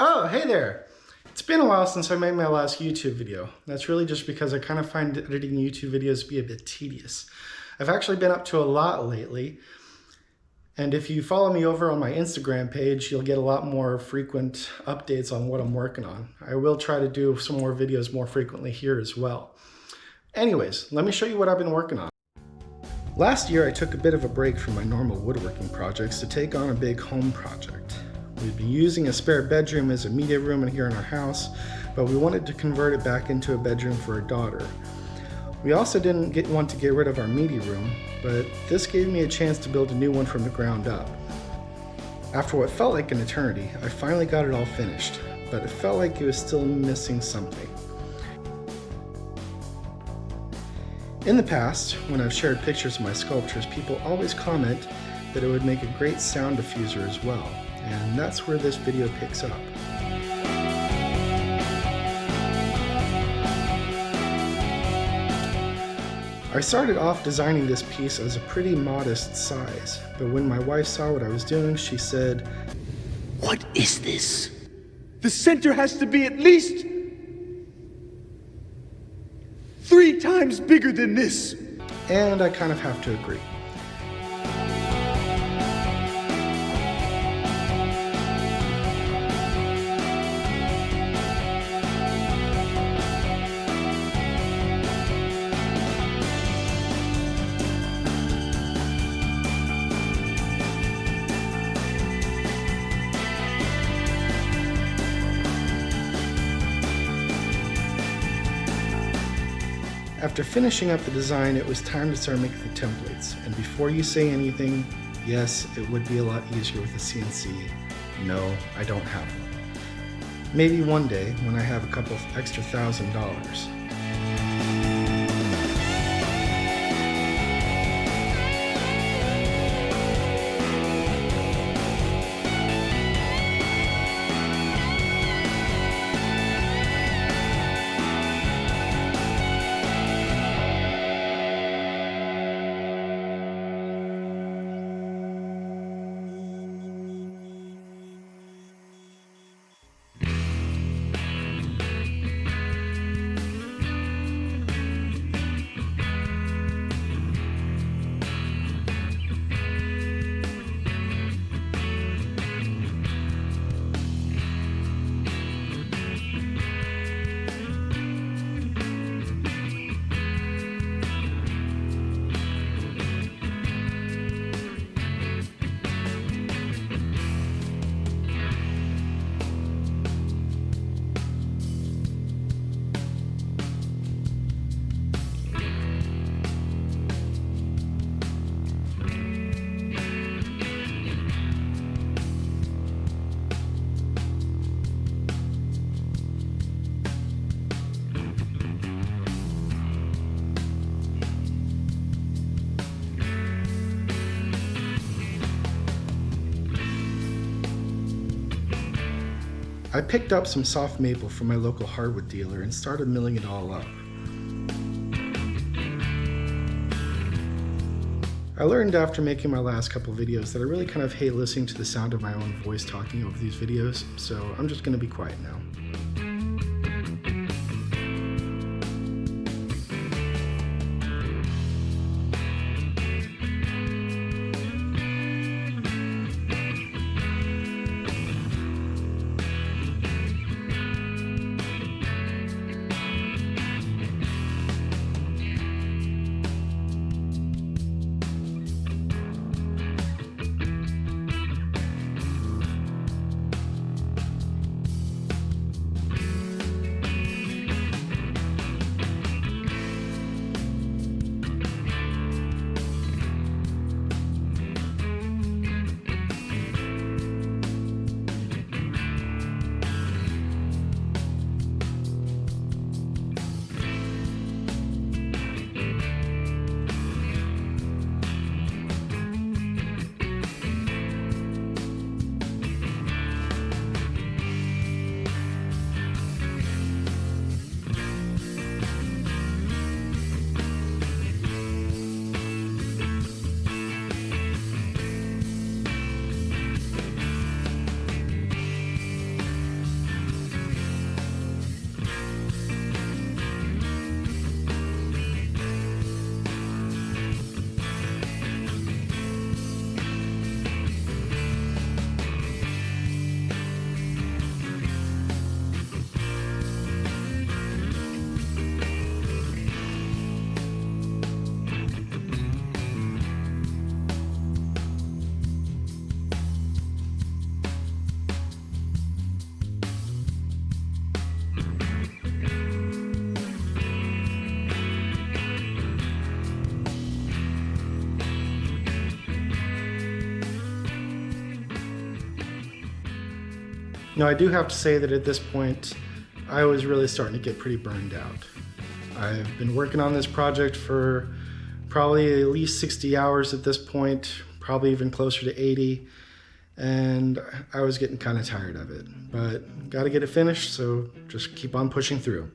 Oh, hey there! It's been a while since I made my last YouTube video. That's really just because I kind of find editing YouTube videos to be a bit tedious. I've actually been up to a lot lately, and if you follow me over on my Instagram page, you'll get a lot more frequent updates on what I'm working on. I will try to do some more videos more frequently here as well. Anyways, let me show you what I've been working on. Last year, I took a bit of a break from my normal woodworking projects to take on a big home project. We'd been using a spare bedroom as a media room here in our house, but we wanted to convert it back into a bedroom for our daughter. We also didn't want to get rid of our media room, but this gave me a chance to build a new one from the ground up. After what felt like an eternity, I finally got it all finished, but it felt like it was still missing something. In the past, when I've shared pictures of my sculptures, people always comment that it would make a great sound diffuser as well, and that's where this video picks up. I started off designing this piece as a pretty modest size, but when my wife saw what I was doing, she said, "What is this? The center has to be at least 3 times bigger than this." And I kind of have to agree. After finishing up the design, it was time to start making the templates. And before you say anything, yes, it would be a lot easier with a CNC. No, I don't have one. Maybe one day when I have a couple extra $1,000. I picked up some soft maple from my local hardwood dealer and started milling it all up. I learned after making my last couple videos that I really kind of hate listening to the sound of my own voice talking over these videos, so I'm just going to be quiet now. Now, I do have to say that at this point, I was really starting to get pretty burned out. I've been working on this project for probably at least 60 hours at this point, probably even closer to 80, and I was getting kind of tired of it. But got to get it finished, so just keep on pushing through.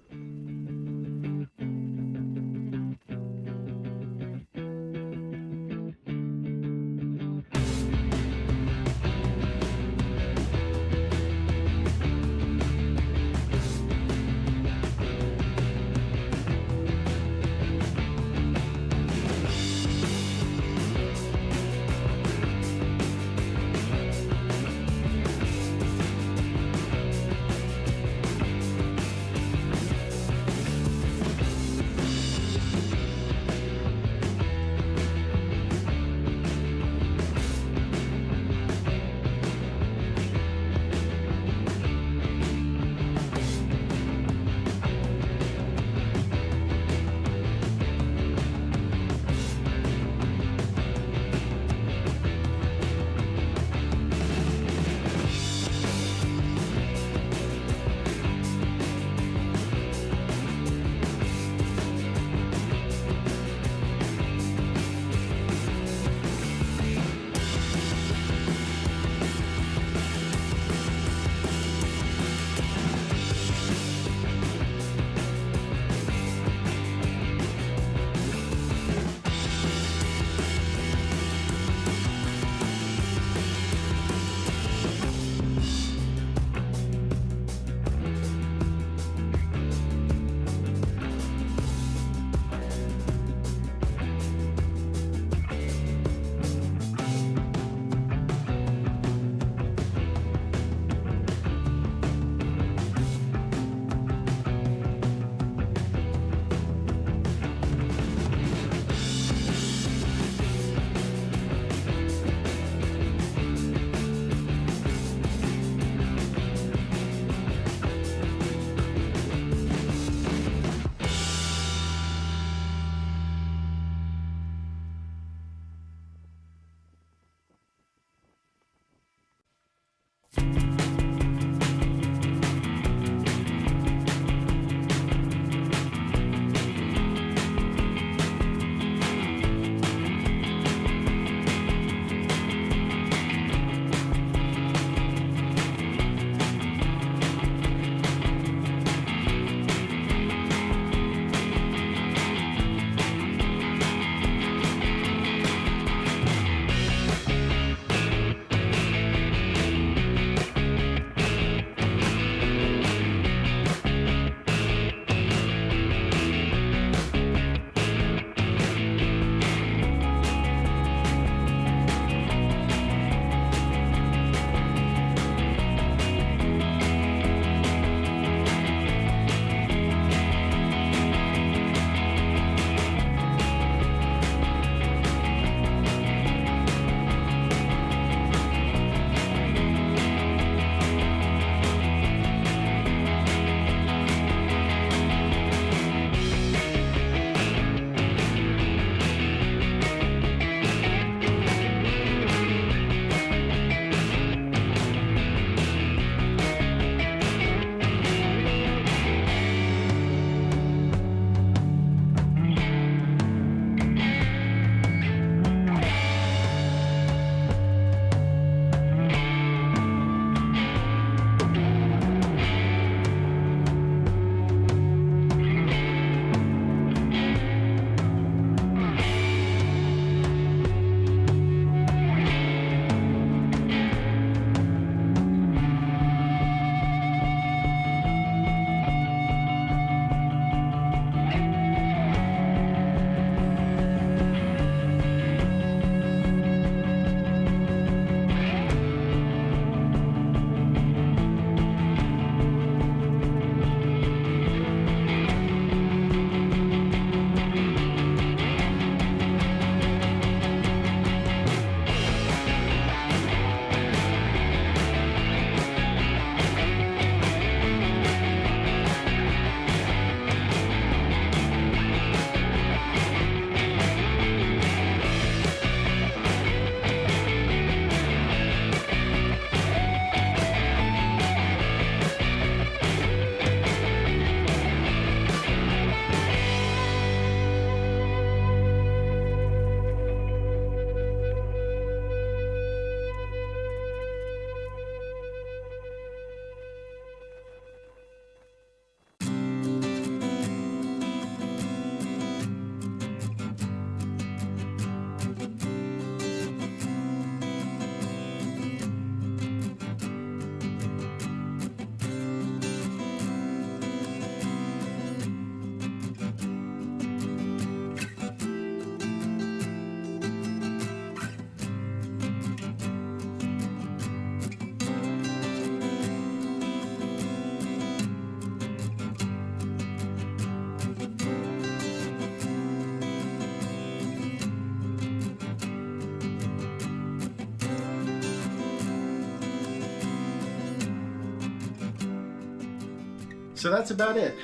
So that's about it.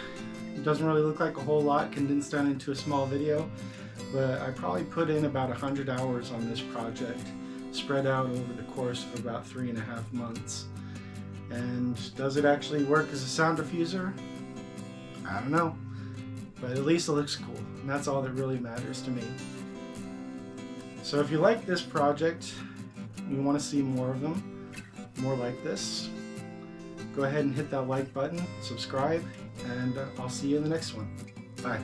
It doesn't really look like a whole lot condensed down into a small video, but I probably put in about 100 hours on this project, spread out over the course of about 3.5 months. And does it actually work as a sound diffuser? I don't know, but at least it looks cool, and that's all that really matters to me. So if you like this project, you want to see more of them, more like this, go ahead and hit that like button, subscribe, and I'll see you in the next one. Bye.